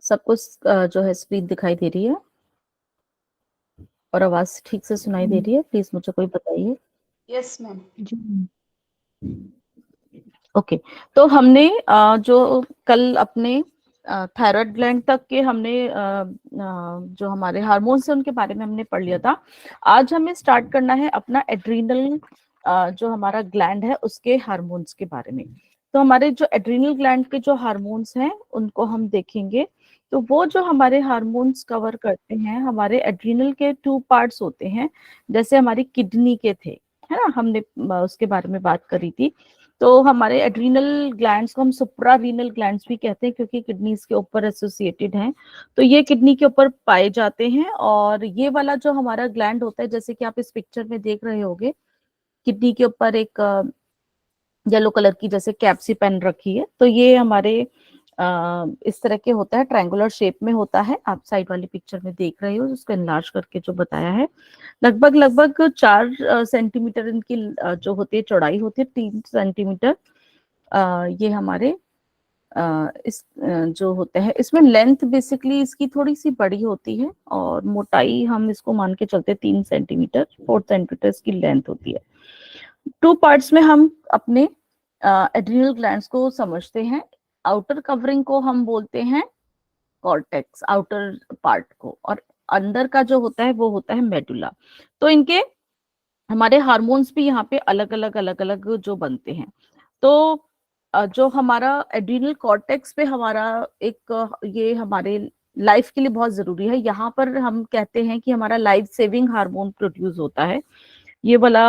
सबको जो है स्क्रीन दिखाई दे रही है और आवाज ठीक से सुनाई दे रही है? प्लीज मुझे कोई बताइए। Yes ma'am. जी। ओके। तो हमने जो कल अपने थायराइड ग्लैंड तक के हमने जो हमारे हार्मोन्स हैं उनके बारे में हमने पढ़ लिया था। आज हमें स्टार्ट करना है अपना एड्रीनल जो हमारा ग्लैंड है उसके हार्मोन्स के बारे में। तो हमारे जो एड्रीनल ग्लैंड के जो हार्मोन्स हैं उनको हम देखेंगे। तो वो जो हमारे हार्मोन्स कवर करते हैं, हमारे एड्रीनल के 2 पार्ट्स होते हैं। जैसे हमारी किडनी के थे, है ना, हमने उसके बारे में बात करी थी। तो हमारे एड्रीनल ग्लैंड्स को हम सुप्रारीनल ग्लैंड्स भी कहते हैं क्योंकि किडनीज के ऊपर एसोसिएटेड हैं। तो ये किडनी के ऊपर पाए जाते हैं। और ये वाला जो हमारा ग्लैंड होता है, जैसे कि आप इस पिक्चर में देख रहे होंगे, किडनी के ऊपर एक येलो कलर की जैसे कैप्सी पेन रखी है। तो ये हमारे इस तरह के होता है, ट्रायंगुलर शेप में होता है। आप साइड वाली पिक्चर में देख रहे हो, उसको एनलार्ज करके जो बताया है। लगभग लगभग 4 सेंटीमीटर इनकी जो होती है चौड़ाई होती है, 3 सेंटीमीटर। ये हमारे इस जो होते हैं, इसमें लेंथ बेसिकली इसकी थोड़ी सी बड़ी होती है और मोटाई हम इसको मान के चलते 3 सेंटीमीटर, 4 सेंटीमीटर इसकी लेंथ होती है। 2 पार्ट्स में हम अपने एड्रिनल ग्लैंड्स को समझते हैं। आउटर कवरिंग को हम बोलते हैं कॉर्टेक्स, आउटर पार्ट को, और अंदर का जो होता है वो होता है मेडुला। तो इनके हमारे हार्मोन्स भी यहाँ पे अलग अलग जो बनते हैं। तो जो हमारा एड्रिनल कॉर्टेक्स पे हमारा एक ये हमारे लाइफ के लिए बहुत जरूरी है। यहाँ पर हम कहते हैं कि हमारा लाइफ सेविंग हार्मोन प्रोड्यूस होता है। ये वाला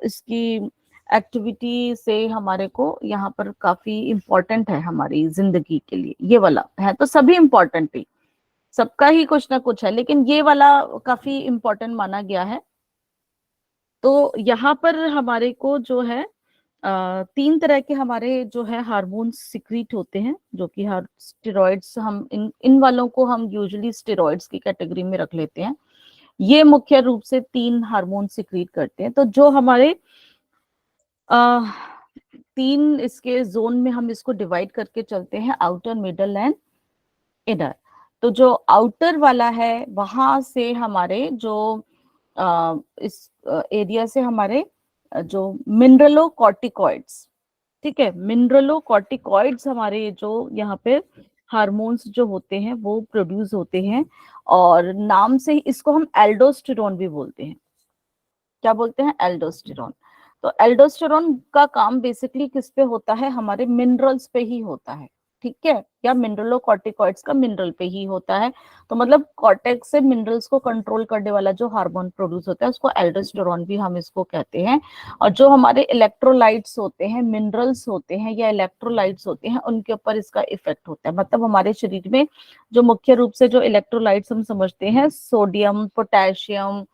इसकी एक्टिविटी से हमारे को यहाँ पर काफी इम्पोर्टेंट है हमारी जिंदगी के लिए। ये वाला है तो सभी इम्पोर्टेंट ही, सबका ही कुछ ना कुछ है, लेकिन ये वाला काफी इम्पोर्टेंट माना गया है। तो यहाँ पर हमारे को जो है 3 तरह के हमारे जो है हार्मोन्स सिक्रीट होते हैं, जो कि हर स्टेरॉइड्स, हम इन वालों को हम यूजुअली स्टेरॉइड्स की कैटेगरी में रख लेते हैं। ये मुख्य रूप से 3 हार्मोन सिक्रीट करते हैं। तो जो हमारे आ, 3 इसके जोन में हम इसको डिवाइड करके चलते हैं, आउटर, मिडल एंड इनर। तो जो आउटर वाला है वहां से हमारे जो इस एरिया से हमारे जो मिनरलो कॉर्टिकॉइड्स, ठीक है, मिनरलो कॉर्टिकॉइड्स हमारे जो यहाँ पे हार्मोन्स जो होते हैं वो प्रोड्यूस होते हैं। और नाम से ही इसको हम एल्डोस्टेरोन भी बोलते हैं। क्या बोलते हैं? एल्डोस्टेरोन। तो एल्डोस्टेरोन का काम बेसिकली किस पे होता है? हमारे मिनरल्स पे ही होता है, ठीक है, या मिनरलो कॉर्टिकॉइड्स का मिनरल पे ही होता है। तो मतलब कॉर्टेक्स से मिनरल्स को कंट्रोल करने वाला जो हार्मोन प्रोड्यूस होता है उसको एल्डोस्टेरोन भी हम इसको कहते हैं। और जो हमारे इलेक्ट्रोलाइट्स होते हैं, मिनरल्स होते हैं या इलेक्ट्रोलाइट्स होते हैं, उनके ऊपर इसका इफेक्ट होता है। मतलब हमारे शरीर में जो मुख्य रूप से जो इलेक्ट्रोलाइट्स हम समझते हैं, सोडियम, पोटेशियम,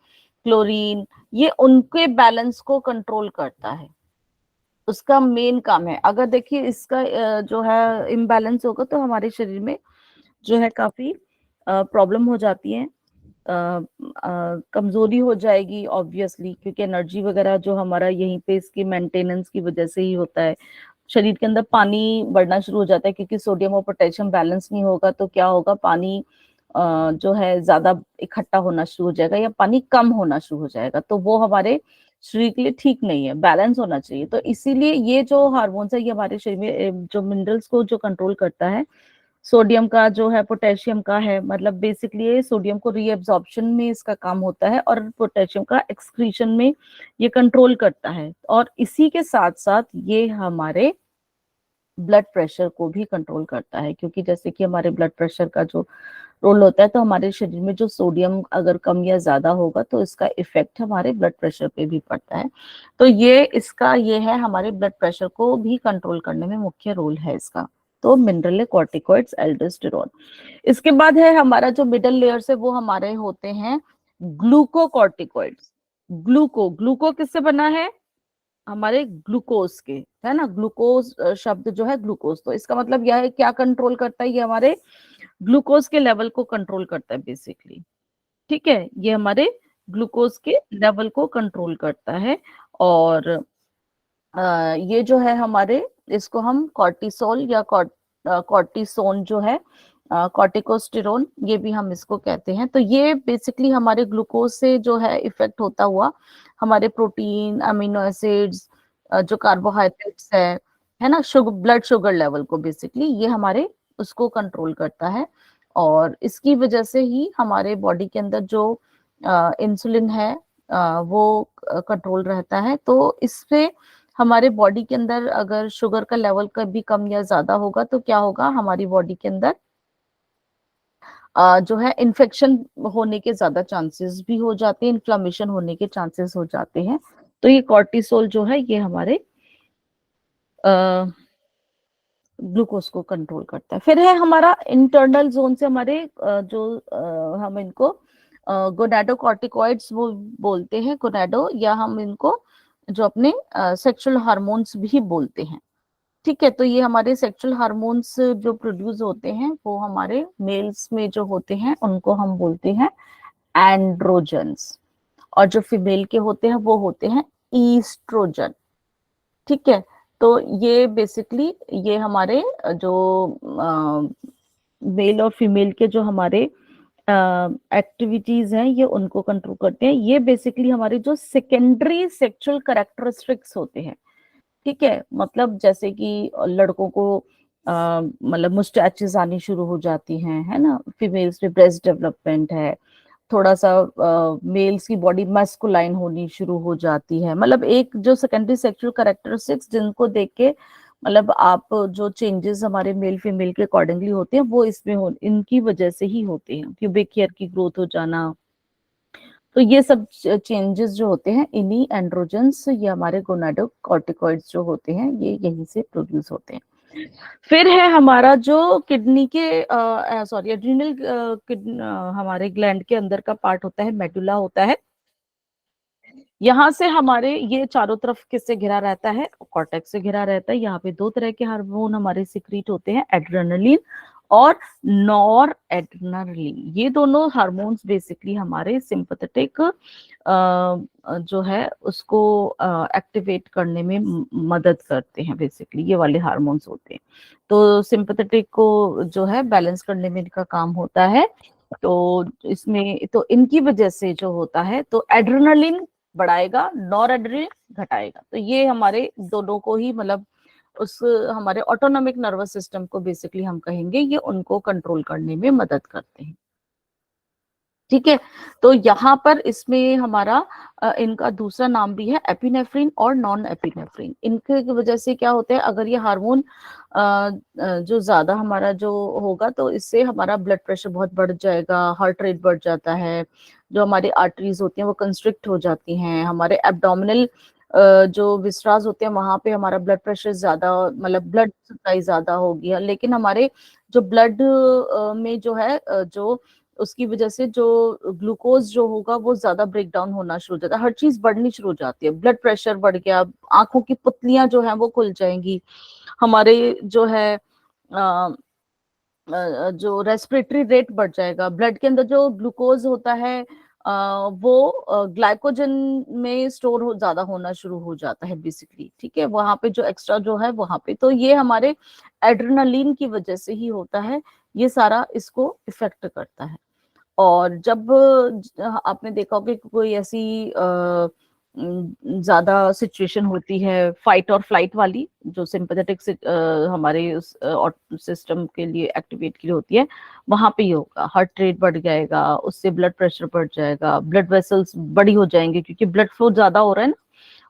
क्लोरीन, ये उनके बैलेंस को कंट्रोल करता है, उसका मेन काम है। अगर देखिए इसका जो है इम्बैलेंस होगा तो हमारे शरीर में जो है काफी प्रॉब्लम हो जाती है, कमजोरी हो जाएगी ऑब्वियसली, क्योंकि एनर्जी वगैरह जो हमारा यहीं पे इसकी मेंटेनेंस की वजह से ही होता है। शरीर के अंदर पानी बढ़ना शुरू हो जाता है क्योंकि सोडियम और पोटेशियम बैलेंस नहीं होगा तो क्या होगा, पानी जो है ज्यादा इकट्ठा होना शुरू हो जाएगा या पानी कम होना शुरू हो जाएगा। तो वो हमारे शरीर के लिए ठीक नहीं है, बैलेंस होना चाहिए। तो इसीलिए ये जो हार्मोन्स है ये हमारे शरीर में जो मिनरल्स को जो कंट्रोल करता है, सोडियम का जो है, पोटेशियम का है, मतलब बेसिकली ये सोडियम को रीएब्जॉर्प्शन में इसका काम होता है और पोटेशियम का एक्सक्रीशन में ये कंट्रोल करता है। और इसी के साथ साथ ये हमारे ब्लड प्रेशर को भी कंट्रोल करता है, क्योंकि जैसे कि हमारे ब्लड प्रेशर का जो रोल होता है, तो हमारे शरीर में जो सोडियम अगर कम या ज्यादा होगा तो इसका इफेक्ट हमारे ब्लड प्रेशर पे भी पड़ता है। तो ये है हमारे ब्लड प्रेशर को भी कंट्रोल करने में मुख्य रोल है इसका। तो मिनरल कॉर्टिकॉइड्स, एल्डोस्टेरोन। इसके बाद है हमारा जो मिडल लेयर है वो हमारे होते हैं ग्लूकोकॉर्टिकॉइड्स। ग्लूको किससे बना है? हमारे ग्लूकोज के, है ना, ग्लूकोज शब्द जो है ग्लूकोज, तो इसका मतलब यह है क्या कंट्रोल करता है? ये हमारे ग्लूकोज के लेवल को कंट्रोल करता है बेसिकली, ठीक है, ये हमारे ग्लूकोज के लेवल को कंट्रोल करता है। और ये जो है हमारे, इसको हम कॉर्टिसोल या कॉर्टिसोन जो है कॉर्टिकोस्टेरोन, ये भी हम इसको कहते हैं। तो ये बेसिकली हमारे ग्लूकोज से जो है इफेक्ट होता हुआ हमारे प्रोटीन, अमीनो एसिड्स, जो कार्बोहाइड्रेट्स है ना, ब्लड शुगर लेवल को बेसिकली ये हमारे उसको कंट्रोल करता है। और इसकी वजह से ही हमारे बॉडी के अंदर जो इंसुलिन है वो कंट्रोल रहता है। तो इससे हमारे बॉडी के अंदर अगर शुगर का लेवल कभी कम या ज्यादा होगा तो क्या होगा, हमारी बॉडी के अंदर जो है इन्फेक्शन होने के ज्यादा चांसेस भी हो जाते हैं, इन्फ्लामेशन होने के चांसेस हो जाते हैं। तो ये कॉर्टिसोल जो है ये हमारे ग्लूकोज को कंट्रोल करता है। फिर है हमारा इंटरनल जोन से हमारे हम इनको गोनाडोकॉर्टिकॉइड्स वो बोलते हैं, गोनाडो, या हम इनको जो अपने सेक्सुअल हार्मोन्स भी बोलते हैं। ठीक है, तो ये हमारे सेक्सुअल हार्मोन्स जो प्रोड्यूस होते हैं वो हमारे मेल्स में जो होते हैं उनको हम बोलते हैं एंड्रोजन्स, और जो फीमेल के होते हैं वो होते हैं ईस्ट्रोजन। ठीक है, तो ये बेसिकली ये हमारे जो मेल और फीमेल के जो हमारे एक्टिविटीज हैं ये उनको कंट्रोल करते हैं। ये बेसिकली हमारे जो सेकेंडरी सेक्सुअल कैरेक्टरिस्टिक्स होते हैं। ठीक है, मतलब जैसे कि लड़कों को मतलब मुस्टैचेस आनी शुरू हो जाती हैं, है ना, फीमेल्स में ब्रेस्ट डेवलपमेंट है, थोड़ा सा मेल्स की बॉडी मैस्कुलाइन होनी शुरू हो जाती है। मतलब एक जो सेकेंडरी सेक्सुअल कैरेक्टरिस्टिक्स जिनको देख के मतलब आप जो चेंजेस हमारे मेल फीमेल के अकॉर्डिंगली होते हैं वो इसमें इनकी वजह से ही होते हैं। प्यूबिक हेयर की ग्रोथ हो जाना, तो ये सब चेंजेस जो होते हैं इन्हीं एंड्रोजन्स या हमारे गोनाडोकॉर्टिकॉइड्स जो होते हैं ये यहीं से प्रोड्यूस होते हैं। फिर है हमारा जो किडनी के सॉरी एड्रिनल हमारे ग्लैंड के अंदर का पार्ट होता है, मेडुला होता है। यहाँ से हमारे ये चारों तरफ किससे घिरा रहता है, कॉर्टेक्स से घिरा रहता है। यहाँ पे दो तरह के हार्मोन हमारे सिक्रीट होते हैं, एड्रेनलिन और नॉर एड्रेनलिन। ये दोनों हार्मोन्स बेसिकली हमारे सिंपैथेटिक जो है उसको एक्टिवेट करने में मदद करते हैं। बेसिकली ये वाले हार्मोन्स होते हैं, तो सिंपैथेटिक को जो है बैलेंस करने में इनका काम होता है। तो इसमें तो इनकी वजह से जो होता है तो एड्रेनलिन बढ़ाएगा, नॉर एड्रेनलिन घटाएगा। तो ये हमारे दोनों को ही मतलब उस हमारे ऑटोनॉमिक नर्वस सिस्टम को बेसिकली हम कहेंगे ये उनको कंट्रोल करने में मदद करते हैं। ठीक है, तो यहाँ पर इसमें हमारा इनका दूसरा नाम भी है एपिनेफ्रिन और नॉन एपिनेफ्रिन। इनके वजह से क्या होता है, अगर ये हार्मोन जो ज्यादा हमारा जो होगा तो इससे हमारा ब्लड प्रेशर बहुत बढ़ जाएगा, हार्ट रेट बढ़ जाता है, जो हमारी आर्टरीज होती हैं वो कंस्ट्रिक्ट हो जाती हैं, हमारे एब्डोमिनल जो विसराज होते हैं वहां पे हमारा ब्लड प्रेशर ज्यादा मतलब ब्लड सप्लाई ज्यादा होगी। लेकिन हमारे जो ब्लड में जो है जो उसकी वजह से जो ग्लूकोज जो होगा वो ज्यादा ब्रेक डाउन होना शुरू हो जाता है, हर चीज बढ़नी शुरू हो जाती है। ब्लड प्रेशर बढ़ गया, आंखों की पुतलियां जो है वो खुल जाएंगी, हमारे जो है जो रेस्पिरेटरी रेट बढ़ जाएगा, ब्लड के अंदर जो ग्लूकोज होता है वो ग्लाइकोजन में स्टोर हो ज्यादा होना शुरू हो जाता है बेसिकली। ठीक है, वहां पे जो एक्स्ट्रा जो है वहां पे, तो ये हमारे एड्रेनलिन की वजह से ही होता है, ये सारा इसको इफेक्ट करता है। और जब आपने देखा होगा कि कोई ऐसी ज्यादा सिचुएशन होती है फाइट और फ्लाइट वाली, जो सिंपैथेटिक हमारे उस सिस्टम के लिए एक्टिवेट के लिए होती है, वहां पे ही होगा, हार्ट रेट बढ़ जाएगा, उससे ब्लड प्रेशर बढ़ जाएगा, ब्लड वेसल्स बड़ी हो जाएंगे क्योंकि ब्लड फ्लो ज्यादा हो रहा है ना,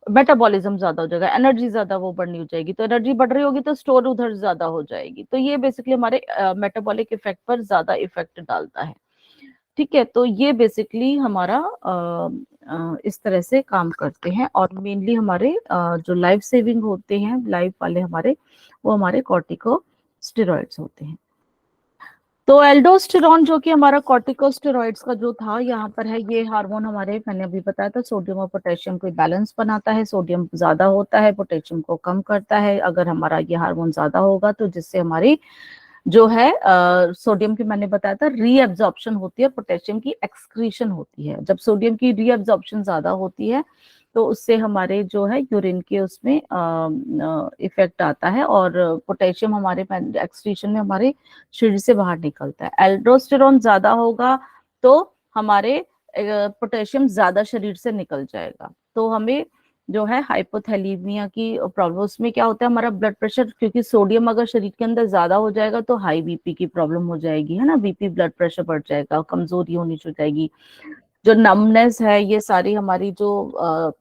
मेटाबॉलिज्म ज्यादा हो जाएगा, एनर्जी ज्यादा वो बढ़नी हो जाएगी, तो एनर्जी बढ़ रही होगी तो स्टोर उधर ज्यादा हो जाएगी। तो ये बेसिकली हमारे मेटाबॉलिक इफेक्ट पर ज्यादा इफेक्ट डालता है। ठीक है, तो ये बेसिकली हमारा इस तरह से काम करते हैं। और मेनली हमारे जो लाइफ सेविंग होते हैं, लाइफ वाले हमारे, वो हमारे कॉर्टिकोस्टेरॉइड्स होते हैं। तो एल्डोस्टेरॉन जो कि हमारा कॉर्टिकोस्टेरॉइड्स का जो था यहाँ पर है, ये हार्मोन हमारे मैंने अभी बताया था सोडियम और पोटेशियम को बैलेंस बनाता है। सोडियम ज्यादा होता है, पोटेशियम को कम करता है। अगर हमारा ये हार्मोन ज्यादा होगा तो जिससे हमारी जो है सोडियम की मैंने बताया था रीएब्जॉर्प्शन होती है, पोटेशियम की एक्सक्रीशन होती है। जब सोडियम की रीएब्जॉर्प्शन ज्यादा होती है तो उससे हमारे जो है यूरिन के उसमें इफेक्ट आता है और पोटेशियम हमारे एक्सक्रीशन में हमारे शरीर से बाहर निकलता है। एल्डोस्टेरोन ज्यादा होगा तो हमारे पोटेशियम ज्यादा शरीर से निकल जाएगा, तो हमें जो है हाइपोथैलीमिया की प्रॉब्लम, उसमें क्या होता है हमारा ब्लड प्रेशर, क्योंकि सोडियम अगर शरीर के अंदर ज्यादा हो जाएगा तो हाई बीपी की प्रॉब्लम हो जाएगी, है ना, बीपी ब्लड प्रेशर बढ़ जाएगा, कमजोरी होनी शुरू हो जाएगी, जो नमनेस है, ये सारी हमारी जो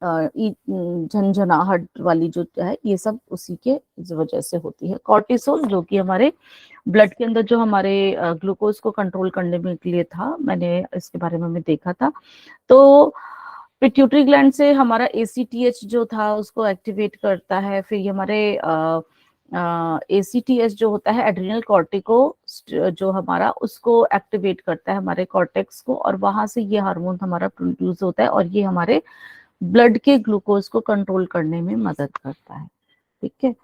झंझनाहट वाली जो है, ये सब उसी के वजह से होती है। कॉर्टिसोल जो कि हमारे ब्लड के अंदर जो हमारे ग्लूकोज को कंट्रोल करने में के लिए था, मैंने इसके बारे में देखा था। तो पिट्यूटरी ग्लैंड से हमारा एसीटीएच जो था उसको एक्टिवेट करता है, फिर ये हमारे एसीटीएच जो होता है एड्रिनल कॉर्टिको जो हमारा, उसको एक्टिवेट करता है हमारे कॉर्टेक्स को, और वहां से ये हार्मोन हमारा प्रोड्यूस होता है और ये हमारे ब्लड के ग्लूकोज को कंट्रोल करने में मदद करता है। ठीक है,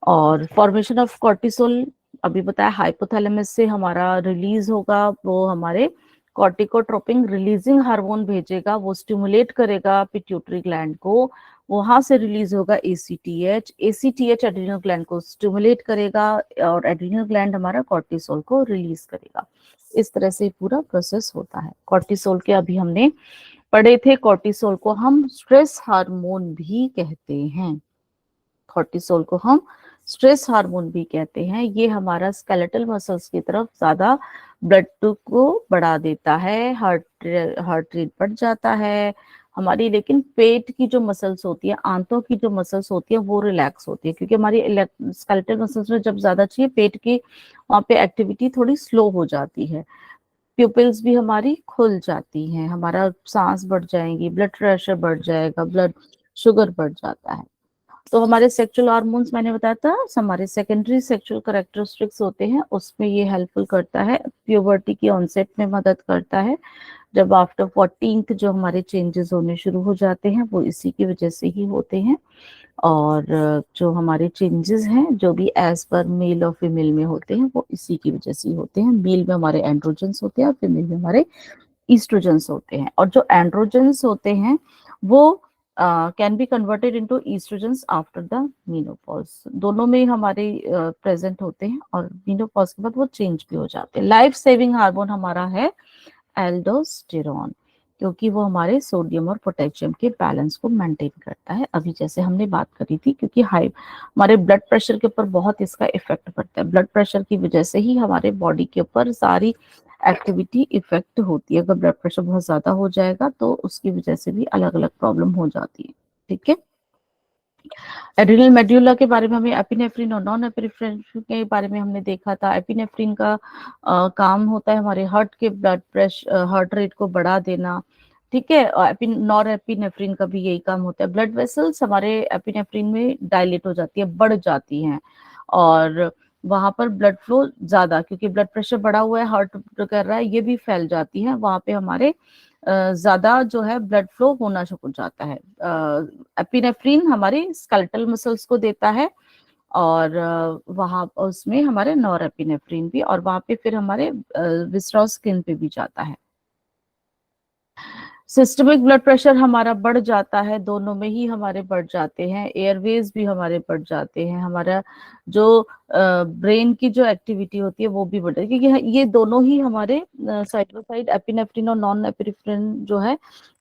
और फॉर्मेशन ऑफ कॉर्टिसोल अभी बताया हाइपोथैलेमस से हमारा रिलीज होगा, वो हमारे कॉर्टिकोट्रोपिन रिलीजिंग हार्मोन भेजेगा, वो स्टिमुलेट करेगा पिट्यूटरी ग्लैंड को, वहां से रिलीज होगा एसीटीएच, एसीटीएच एड्रिनल ग्लैंड को स्टिमुलेट करेगा और एड्रिनल ग्लैंड हमारा कॉर्टिसोल को रिलीज करेगा। इस तरह से पूरा प्रोसेस होता है। कॉर्टिसोल के अभी हमने पढ़े थे, कॉर्टिसोल को हम स्ट्रेस हार्मोन भी कहते हैं, कॉर्टिसोल को हम स्ट्रेस हार्मोन भी कहते हैं। ये हमारा स्केलेटल मसल्स की तरफ ज्यादा ब्लड को बढ़ा देता है, हार्ट रेट बढ़ जाता है हमारी, लेकिन पेट की जो मसल्स होती है, आंतों की जो मसल्स होती है वो रिलैक्स होती है, क्योंकि हमारी स्केलेटल मसल्स में जब ज्यादा चाहिए पेट की, वहां पे एक्टिविटी थोड़ी स्लो हो जाती है, प्यूपिल्स भी हमारी खुल जाती हैं, हमारा सांस बढ़ जाएंगी, ब्लड प्रेशर बढ़ जाएगा, ब्लड शुगर बढ़ जाता है। तो हमारे सेक्सुअल हार्मोन्स मैंने बताया था हमारे सेकेंडरी सेक्सुअल कैरेक्टरिस्टिक्स होते हैं, उसमें ये हेल्पफुल करता है, प्यूबर्टी की ऑनसेट में मदद करता है, जब आफ्टर 14th जो हमारे चेंजेस होने शुरू हो जाते हैं वो इसी की वजह से ही होते हैं। और जो हमारे चेंजेस हैं जो भी एज पर मेल और फीमेल में होते हैं वो इसी की वजह से होते हैं। मेल में हमारे एंड्रोजेंस होते हैं और फीमेल में हमारे ईस्ट्रोजेंस होते हैं, और जो एंड्रोजेंस होते हैं वो can be converted into oestrogens after the menopause, दोनों में हमारे प्रेजेंट होते हैं, और मीनोपॉज के बाद वो चेंज भी हो जाते हैं। लाइफ सेविंग हार्मोन हमारा है एल्डोस्टेरॉन, क्योंकि वो हमारे सोडियम और पोटेशियम के बैलेंस को मेंटेन करता है, अभी जैसे हमने बात करी थी, क्योंकि हाई हमारे ब्लड प्रेशर के ऊपर बहुत इसका इफेक्ट पड़ता है, ब्लड प्रेशर की वजह से ही हमारे बॉडी के ऊपर सारी एक्टिविटी इफेक्ट होती है। अगर ब्लड प्रेशर बहुत ज्यादा हो जाएगा तो उसकी वजह से भी अलग अलग प्रॉब्लम हो जाती है। ठीक है, एड्रिनल मेड्यूला के बारे में हमें एपिनेफ्रिन और नॉन एपिनेफ्रिन के बारे में हमने देखा था। एपिनेफ्रिन का काम होता है हमारे हार्ट के ब्लड प्रेशर, हार्ट रेट को बढ़ा देना। ठीक है, और नॉन एपिनेफ्रिन का भी यही काम होता है। ब्लड वेसल्स हमारे एपिनेफ्रिन में डायलेट हो जाती है, बढ़ जाती हैं, और वहां पर ब्लड फ्लो ज्यादा, क्योंकि ब्लड प्रेशर बढ़ा हुआ है, हार्ट कर रहा है, ये भी फैल जाती है, वहां पे हमारे ज्यादा जो है ब्लड फ्लो होना शुरू हो जाता है। एपिनेफ्रिन हमारे स्केलेटल मसल्स को देता है, और वहां उसमें हमारे नॉर एपिनेफ्रिन भी, और वहां पे फिर हमारे विसरल स्किन पे भी जाता है। सिस्टमिक ब्लड प्रेशर हमारा बढ़ जाता है, दोनों में ही हमारे बढ़ जाते हैं, एयरवेज भी हमारे बढ़ जाते हैं, हमारा जो ब्रेन की जो एक्टिविटी होती है वो भी बढ़ जाती है, क्योंकि ये दोनों ही हमारे साइड बाय साइड एपिनेफ्रिन और नॉन एपिनेफ्रिन जो है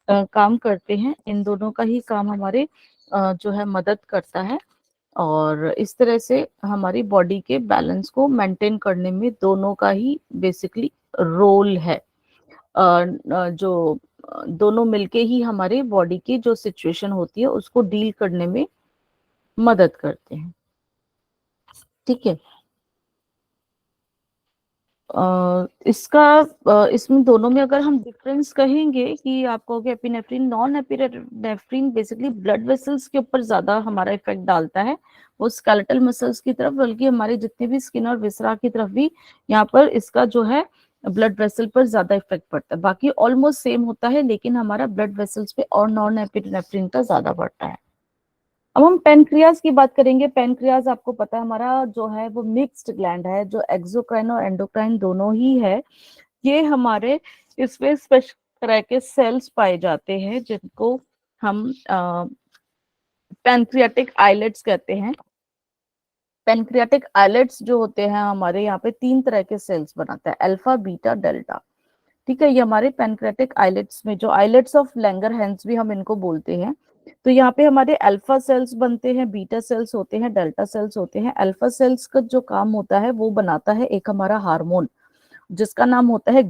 काम करते हैं, इन दोनों का ही काम हमारे जो है मदद करता है, और इस तरह से हमारी बॉडी के बैलेंस को मेंटेन करने में दोनों का ही बेसिकली रोल है। जो दोनों मिलके ही हमारे बॉडी की जो सिचुएशन होती है उसको डील करने में मदद करते हैं। ठीक है, इसमें दोनों में अगर हम डिफरेंस कहेंगे कि आप कहोगे epinephrine non epinephrine basically blood vessels के ऊपर ज्यादा हमारा इफेक्ट डालता है, वो स्केलेटल मसल्स की तरफ, बल्कि हमारे जितने भी स्किन और विसरा की तरफ भी यहाँ पर इसका जो है ब्लड वेसल पर ज्यादा इफेक्ट पड़ता है। बाकी ऑलमोस्ट सेम होता है, लेकिन हमारा ब्लड वेसल्स पे और नॉन एपिनेफ्रिन का ज्यादा बढ़ता है। अब हम पेनक्रियाज की बात करेंगे। पेनक्रियाज आपको पता है हमारा जो है वो मिक्स्ड ग्लैंड है, जो एक्सोक्राइन और एंडोक्राइन दोनों ही है। ये हमारे इसमें स्पेशल तरह के सेल्स पाए जाते हैं जिनको हम पैनक्रियाटिक आइलेट्स कहते हैं। पैनक्रियाटिक आइलेट्स जो होते हैं हमारे यहाँ पे 3 तरह के सेल्स बनाता है, अल्फा बीटा डेल्टा। ठीक है, ये हमारे पैनक्रियाटिक आइलेट्स में, जो आइलेट्स ऑफ लैंगरहैंस भी हम इनको बोलते हैं, तो यहाँ पे हमारे अल्फा सेल्स बनते हैं, बीटा सेल्स होते हैं, डेल्टा सेल्स होते हैं। अल्फा सेल्स का जो काम होता है वो बनाता है एक हमारा हार्मोन जिसका नाम होता है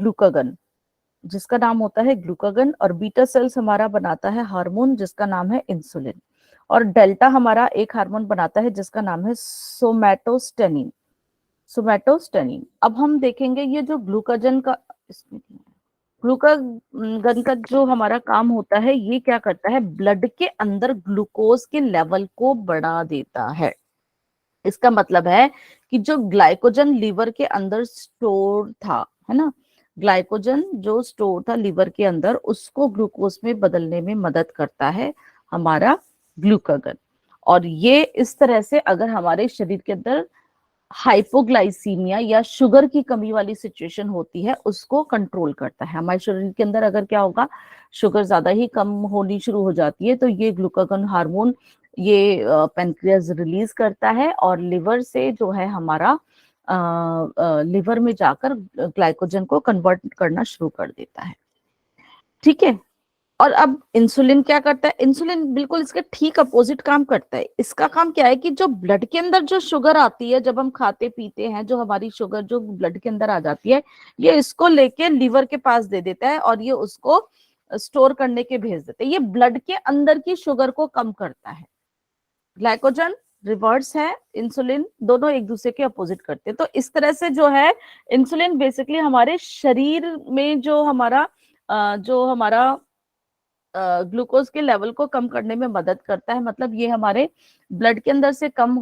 ग्लूकागन, और बीटा सेल्स हमारा बनाता है हार्मोन जिसका नाम है इंसुलिन, और डेल्टा हमारा एक हार्मोन बनाता है जिसका नाम है सोमैटोस्टेनिन। अब हम देखेंगे ये जो ग्लूकागन का जो हमारा काम होता है, ये क्या करता है, ब्लड के अंदर ग्लूकोज के लेवल को बढ़ा देता है। इसका मतलब है कि जो ग्लाइकोजन लीवर के अंदर स्टोर था, है ना, ग्लाइकोजन जो स्टोर था लीवर के अंदर, उसको ग्लूकोज में बदलने में मदद करता है हमारा ग्लूकागन। और ये इस तरह से अगर हमारे शरीर के अंदर हाइपोग्लाइसीमिया या शुगर की कमी वाली सिचुएशन होती है, उसको कंट्रोल करता है। हमारे शरीर के अंदर अगर क्या होगा, शुगर ज्यादा ही कम होनी शुरू हो जाती है, तो ये ग्लूकागन हार्मोन ये पेनक्रियास रिलीज करता है और लिवर से जो है हमारा लिवर में जाकर ग्लाइकोजन को कन्वर्ट करना शुरू कर देता है। ठीक है, और अब इंसुलिन क्या करता है, इंसुलिन बिल्कुल इसके ठीक अपोजिट काम करता है। इसका काम क्या है कि जो ब्लड के अंदर जो शुगर आती है, जब हम खाते पीते हैं, जो हमारी शुगर जो ब्लड के अंदर आ जाती है, ये इसको लेके लीवर के पास दे देता है और ये उसको स्टोर करने के भेज देते हैं। ये ब्लड के अंदर की शुगर को कम करता है। ग्लाइकोजन रिवर्स है, इंसुलिन दोनों एक दूसरे के अपोजिट करते हैं। तो इस तरह से जो है इंसुलिन बेसिकली हमारे शरीर में जो हमारा ग्लूकोज के लेवल को कम करने में मदद करता है। मतलब ये हमारे ब्लड के अंदर से कम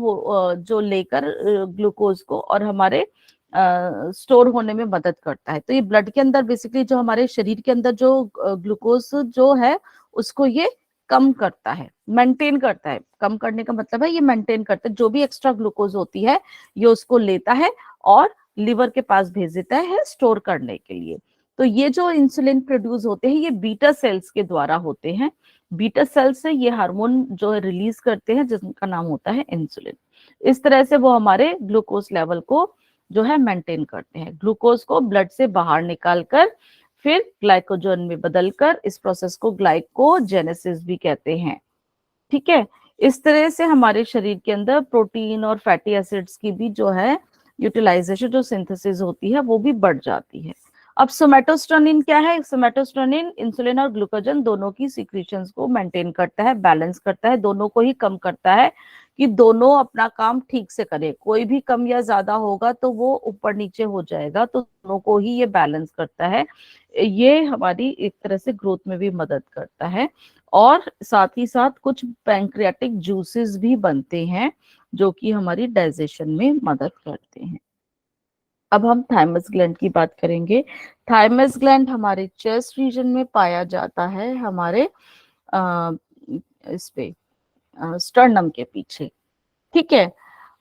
जो लेकर ग्लूकोज को और हमारे स्टोर होने में मदद करता है। तो ये ब्लड के अंदर बेसिकली जो हमारे शरीर के अंदर जो ग्लूकोज जो है उसको ये कम करता है, मेंटेन करता है। कम करने का मतलब है ये मेंटेन करता है, जो भी एक्स्ट्रा ग्लूकोज होती है ये उसको लेता है और लिवर के पास भेज देता है स्टोर करने के लिए। तो ये जो इंसुलिन प्रोड्यूस होते हैं ये बीटा सेल्स के द्वारा होते हैं। बीटा सेल्स से ये हार्मोन जो है रिलीज करते हैं जिसका नाम होता है इंसुलिन। इस तरह से वो हमारे ग्लूकोज लेवल को जो है मेंटेन करते हैं। ग्लूकोज को ब्लड से बाहर निकालकर फिर ग्लाइकोजन में बदलकर, इस प्रोसेस को ग्लाइकोजेनेसिस भी कहते हैं। ठीक है, इस तरह से हमारे शरीर के अंदर प्रोटीन और फैटी एसिड्स की भी जो है यूटिलाइजेशन, जो सिंथेसिस होती है, वो भी बढ़ जाती है। अब सोमैटोस्टेनिन क्या है, सोमैटोस्टेनिन इंसुलिन और ग्लूकोजन दोनों की सिक्रीशंस को मेंटेन करता है, बैलेंस करता है, दोनों को ही कम करता है कि दोनों अपना काम ठीक से करें। कोई भी कम या ज्यादा होगा तो वो ऊपर नीचे हो जाएगा, तो दोनों को ही ये बैलेंस करता है। ये हमारी एक तरह से ग्रोथ में भी मदद करता है। और साथ ही साथ कुछ पैंक्रियाटिक जूसेस भी बनते हैं जो कि हमारी डाइजेशन में मदद करते हैं। अब हम थाइमस ग्लैंड की बात करेंगे। थाइमस ग्लैंड हमारे चेस्ट रीजन में पाया जाता है, हमारे आ, इस पे स्टर्नम के पीछे। ठीक है,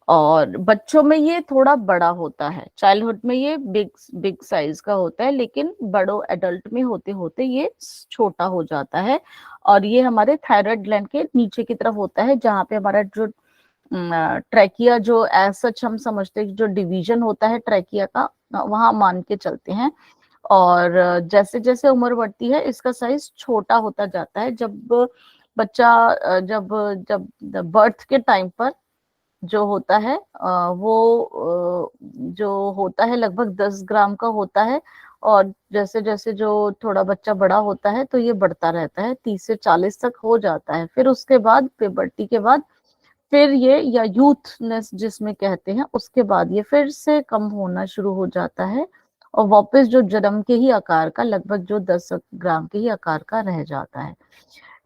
और बच्चों में ये थोड़ा बड़ा होता है, चाइल्डहुड में ये बिग बिग साइज का होता है, लेकिन बड़ो एडल्ट में होते होते ये छोटा हो जाता है। और ये हमारे थायराइड ग्लैंड के नीचे की तरफ होता है, जहाँ पे हमारा जो ट्रैकिया, जो एज सच हम समझते हैं जो डिवीजन होता है ट्रैकिया का, वहां मान के चलते हैं। और जैसे जैसे उम्र बढ़ती है इसका साइज छोटा होता जाता है। जब बच्चा जब जब बर्थ के टाइम पर जो होता है जो होता है लगभग 10 ग्राम का होता है। और जैसे जैसे जो थोड़ा बच्चा बड़ा होता है तो ये बढ़ता रहता है, 30 से 40 तक हो जाता है। फिर उसके बाद प्यूबर्टी के बाद फिर ये, या यूथनेस जिसमें कहते हैं, उसके बाद ये फिर से कम होना शुरू हो जाता है और वापस जो जन्म के ही आकार का, लगभग जो 10 ग्राम के ही आकार का रह जाता है।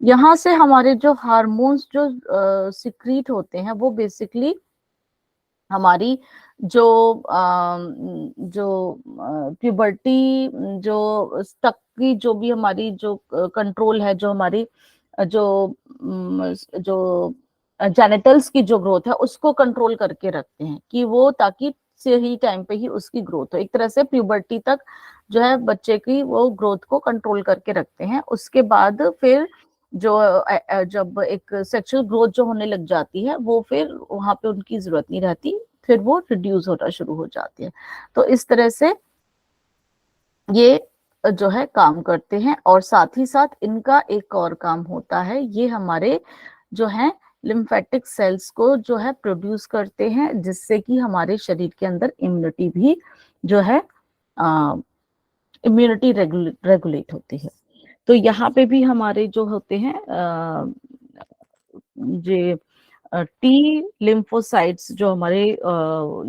यहाँ से हमारे जो हार्मोन्स जो सिक्रीट होते हैं वो बेसिकली हमारी जो प्यूबर्टी जो तक की जो भी हमारी जो कंट्रोल है, जो हमारी जो जो जेनिटल्स की जो ग्रोथ है उसको कंट्रोल करके रखते हैं कि वो, ताकि सही टाइम पे ही उसकी ग्रोथ हो। एक तरह से प्यूबर्टी तक जो है बच्चे की वो ग्रोथ को कंट्रोल करके रखते हैं। उसके बाद फिर जो जब एक सेक्सुअल ग्रोथ जो होने लग जाती है वो फिर वहां पे उनकी जरूरत नहीं रहती, फिर वो रिड्यूस होना शुरू हो जाती है। तो इस तरह से ये जो है काम करते हैं। और साथ ही साथ इनका एक और काम होता है, ये हमारे जो है लिम्फेटिक सेल्स को जो है प्रोड्यूस करते हैं, जिससे कि हमारे शरीर के अंदर इम्यूनिटी भी जो है इम्यूनिटी रेगुलेट होती है। तो यहाँ पे भी हमारे जो होते हैं जे टी लिम्फोसाइट्स, जो हमारे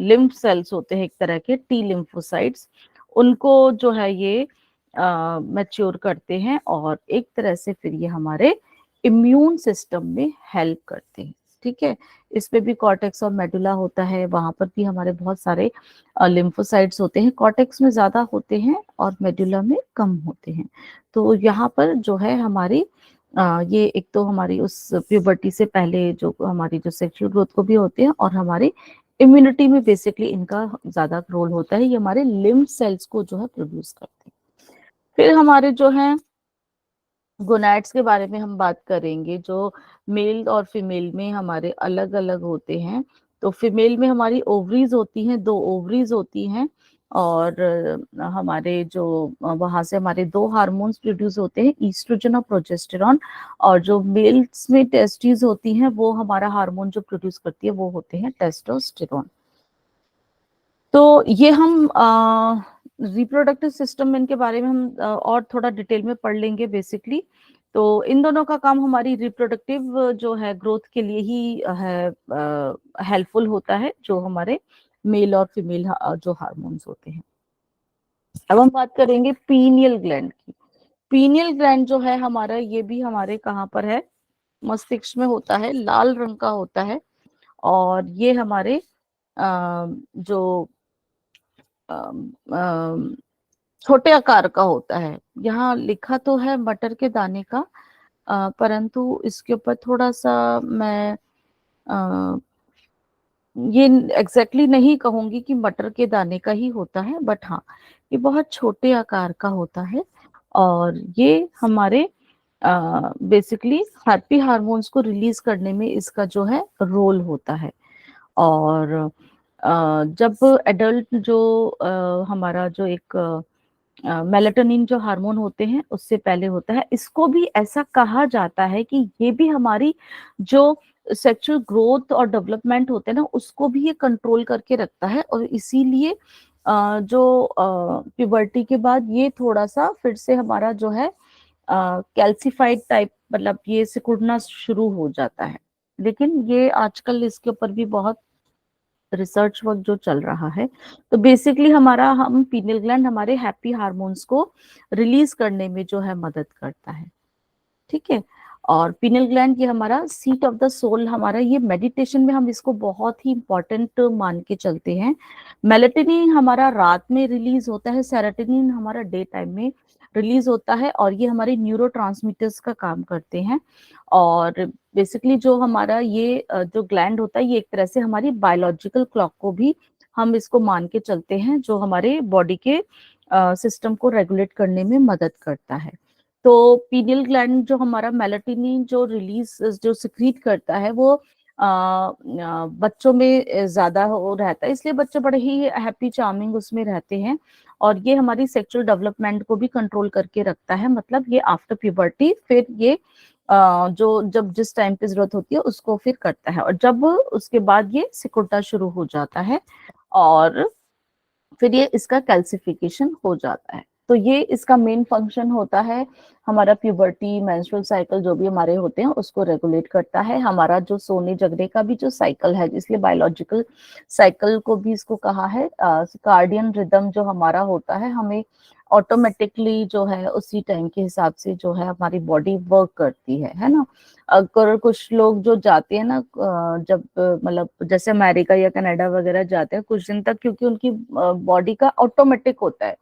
लिम्फ सेल्स होते हैं एक तरह के टी लिम्फोसाइट्स, उनको जो है ये मैच्योर करते हैं और एक तरह से फिर ये हमारे इम्यून सिस्टम में हेल्प करते हैं। ठीक है, इसमें भी कॉर्टेक्स और मेडुला होता है, वहां पर भी हमारे बहुत सारे लिम्फोसाइट्स होते हैं। कॉर्टेक्स में ज्यादा होते हैं और मेडुला में कम होते हैं। तो यहाँ पर जो है हमारी ये एक तो हमारी उस प्यूबर्टी से पहले जो हमारी जो सेक्सुअल ग्रोथ को भी होते हैं, और हमारी इम्यूनिटी में बेसिकली इनका ज्यादा रोल होता है। ये हमारे लिम्फ सेल्स को जो है प्रोड्यूस करते हैं। फिर हमारे जो है गोनैड्स के बारे में हम बात करेंगे, जो मेल और फीमेल में हमारे अलग अलग होते हैं। तो फीमेल में हमारी ओवरीज होती हैं, 2 ओवरीज होती हैं, और हमारे जो वहां से हमारे 2 हार्मोन्स प्रोड्यूस होते हैं, ईस्ट्रोजन और प्रोजेस्टेरॉन। और जो मेल्स में टेस्टिस होती हैं, वो हमारा हार्मोन जो प्रोड्यूस करती है वो होते हैं टेस्टोस्टेरोन। तो ये हम रिप्रोडक्टिव सिस्टम में इनके बारे में हम और थोड़ा डिटेल में पढ़ लेंगे बेसिकली। तो इन दोनों का काम हमारी रिप्रोडक्टिव जो है ग्रोथ के लिए ही है, हेल्पफुल होता है, जो हमारे मेल और फीमेल जो हार्मोन्स होते हैं। अब हम बात करेंगे पीनियल ग्लैंड की। पीनियल ग्लैंड जो है हमारा, ये भी हमारे कहाँ पर है, मस्तिष्क में होता है, लाल रंग का होता है। और ये हमारे जो छोटे आकार का होता है। यहाँ लिखा तो है मटर के दाने का, परंतु इसके ऊपर थोड़ा सा मैं अ, ये एग्जैक्टली नहीं कहूंगी कि मटर के दाने का ही होता है, बट हाँ, ये बहुत छोटे आकार का होता है। और ये हमारे बेसिकली हैप्पी हार्मोन्स को रिलीज करने में इसका जो है रोल होता है। और जब एडल्ट जो हमारा जो एक मेलाटोनिन जो हार्मोन होते हैं उससे पहले होता है, इसको भी ऐसा कहा जाता है कि ये भी हमारी जो सेक्सुअल ग्रोथ और डेवलपमेंट होते हैं ना, उसको भी ये कंट्रोल करके रखता है। और इसीलिए जो प्यूबर्टी के बाद ये थोड़ा सा फिर से हमारा जो है कैल्सिफाइड टाइप, मतलब ये सिकुड़ना शुरू हो जाता है। लेकिन ये आजकल इसके ऊपर भी बहुत रिसर्च वर्क जो चल रहा है। तो बेसिकली हमारा हम पीनियल ग्लैंड हमारे हैप्पी हार्मोन्स को रिलीज करने में जो है मदद करता है। ठीक है। और पीनियल ग्लैंड ये हमारा सीट ऑफ द सोल, हमारा ये मेडिटेशन में हम इसको बहुत ही इंपॉर्टेंट मान के चलते हैं। मेलेटोनिन हमारा रात में रिलीज होता है, सेरोटोनिन हमारा डे टाइम में रिलीज होता है, और ये हमारे न्यूरोट्रांसमीटर्स का काम करते हैं। और बेसिकली जो हमारा ये जो ग्लैंड होता है, ये एक तरह से हमारी बायोलॉजिकल क्लॉक को भी हम इसको मान के चलते हैं, जो हमारे बॉडी के सिस्टम को रेगुलेट करने में मदद करता है। तो पीनियल ग्लैंड जो हमारा मेलाटोनिन जो रिलीज जो सिक्रीट करता है, वो बच्चों में ज्यादा हो रहता है, इसलिए बच्चे बड़े ही हैप्पी चार्मिंग उसमें रहते हैं। और ये हमारी सेक्सुअल डेवलपमेंट को भी कंट्रोल करके रखता है। मतलब ये आफ्टर प्यूबर्टी फिर ये जो जब जिस टाइम पे जरूरत होती है उसको फिर करता है, और जब उसके बाद ये सिकुड़ना शुरू हो जाता है, और फिर ये इसका कैल्सिफिकेशन हो जाता है। तो ये इसका मेन फंक्शन होता है, हमारा प्यूबर्टी मेंस्ट्रुअल साइकिल जो भी हमारे होते हैं उसको रेगुलेट करता है। हमारा जो सोने जगने का भी जो साइकिल है, इसलिए बायोलॉजिकल साइकिल को भी इसको कहा है। कार्डियन रिदम जो हमारा होता है, हमें ऑटोमेटिकली जो है उसी टाइम के हिसाब से जो है हमारी बॉडी वर्क करती है ना। अगर कुछ लोग जो जाते हैं ना, जब मतलब जैसे अमेरिका या कनाडा वगैरह जाते हैं कुछ दिन तक, क्योंकि उनकी बॉडी का ऑटोमेटिक होता है।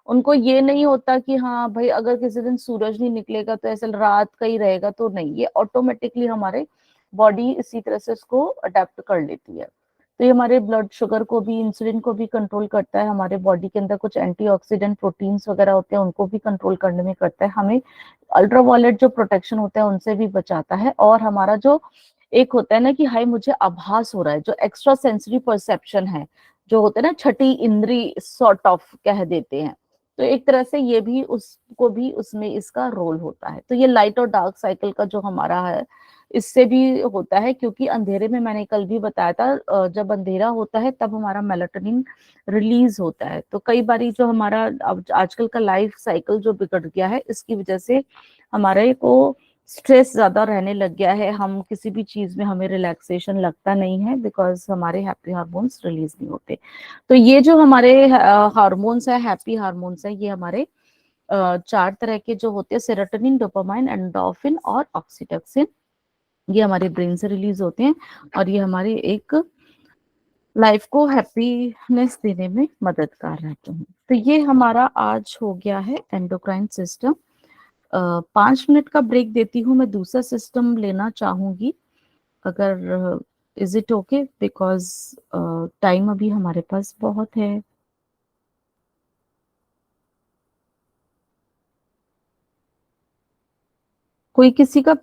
उनको ये नहीं होता कि हाँ भाई अगर किसी दिन सूरज नहीं निकलेगा तो ऐसे रात का ही रहेगा, तो नहीं, ये ऑटोमेटिकली हमारे बॉडी इसी तरह से इसको अडेप्ट कर लेती है। तो ये हमारे ब्लड शुगर को भी, इंसुलिन को भी कंट्रोल करता है, हमारे बॉडी के अंदर कुछ एंटीऑक्सीडेंट प्रोटीन्स वगैरह होते हैं उनको भी कंट्रोल करने में करता है, हमें अल्ट्रावायलेट जो प्रोटेक्शन होता है उनसे भी बचाता है। और हमारा जो एक होता है ना कि हाय मुझे आभास हो रहा है, जो एक्स्ट्रा सेंसरी परसेप्शन है, जो होता है ना छठी इंद्री सॉर्ट ऑफ कह देते हैं, तो एक तरह से ये भी उसको भी उसमें इसका रोल होता है। तो ये लाइट और डार्क साइकिल का जो हमारा है इससे भी होता है, क्योंकि अंधेरे में मैंने कल भी बताया था जब अंधेरा होता है तब हमारा मेलाटोनिन रिलीज होता है। तो कई बारी जो हमारा अब आजकल का लाइफ साइकिल जो बिगड़ गया है इसकी वजह से हमारे को स्ट्रेस ज्यादा रहने लग गया है, हम किसी भी चीज में हमें रिलैक्सेशन लगता नहीं है, बिकॉज हमारे हैप्पी हार्मोन्स रिलीज नहीं होते। तो ये जो हमारे हार्मोन्स है, हैप्पी हार्मोन्स है, ये हमारे चार तरह के जो होते हैं, सेरोटोनिन, डोपामाइन, एंडोर्फिन और ऑक्सीटोसिन, ये हमारे ब्रेन से रिलीज होते हैं और ये हमारी एक लाइफ को हैप्पीनेस देने में मददगार रहते हैं। तो ये हमारा आज हो गया है एंडोक्राइन सिस्टम। 5 मिनट का ब्रेक देती हूँ, मैं दूसरा सिस्टम लेना चाहूंगी, अगर is it okay, because time अभी हमारे पास बहुत है। कोई किसी का